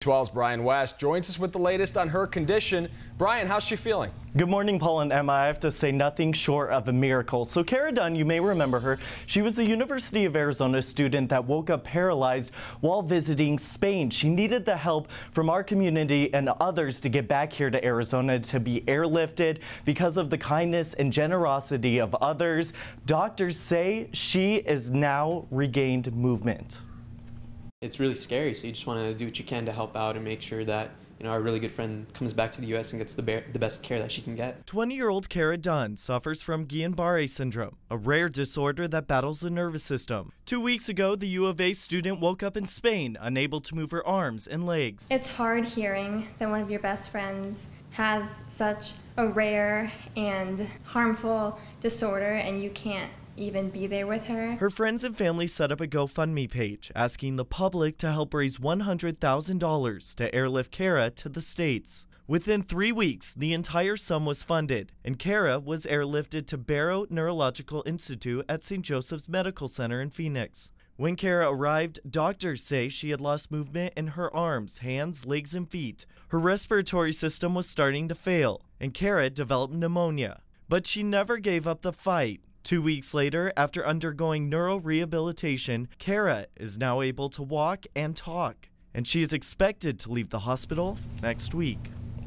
12's Brian West joins us with the latest on her condition. Brian, how's she feeling? Good morning, Paul and Emma. I have to say nothing short of a miracle. So Kara Dunn, you may remember her. She was a University of Arizona student that woke up paralyzed while visiting Spain. She needed the help from our community and others to get back here to Arizona to be airlifted. Because of the kindness and generosity of others, doctors say she is now regained movement. It's really scary, so you just want to do what you can to help out and make sure that our really good friend comes back to the U.S. and gets the best care that she can get. 20-year-old Kara Dunn suffers from Guillan-Barre Syndrome, a rare disorder that battles the nervous system. 2 weeks ago, the U of A student woke up in Spain, unable to move her arms and legs. It's hard hearing that one of your best friends has such a rare and harmful disorder and you can't even be there with her. Her friends and family set up a GoFundMe page asking the public to help raise $100,000 to airlift Kara to the States. Within 3 weeks, the entire sum was funded, and Kara was airlifted to Barrow Neurological Institute at St. Joseph's Medical Center in Phoenix. When Kara arrived, doctors say she had lost movement in her arms, hands, legs, and feet. Her respiratory system was starting to fail, and Kara developed pneumonia. But she never gave up the fight. 2 weeks later, after undergoing neurorehabilitation, Kara is now able to walk and talk, and she is expected to leave the hospital next week.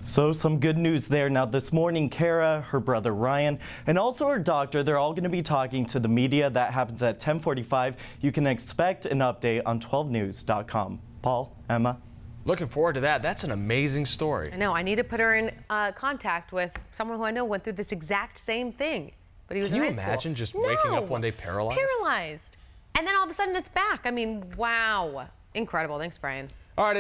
So some good news there. Now this morning, Kara, her brother Ryan, and also her doctor, they're all going to be talking to the media. That happens at 10:45. You can expect an update on 12news.com. Paul, Emma. Looking forward to that. That's an amazing story. I know. I need to put her in contact with someone who I know went through this exact same thing. But he was Can in you high school. imagine just waking up one day paralyzed? Paralyzed. And then all of a sudden it's back. I mean, wow. Incredible. Thanks, Brian. All right.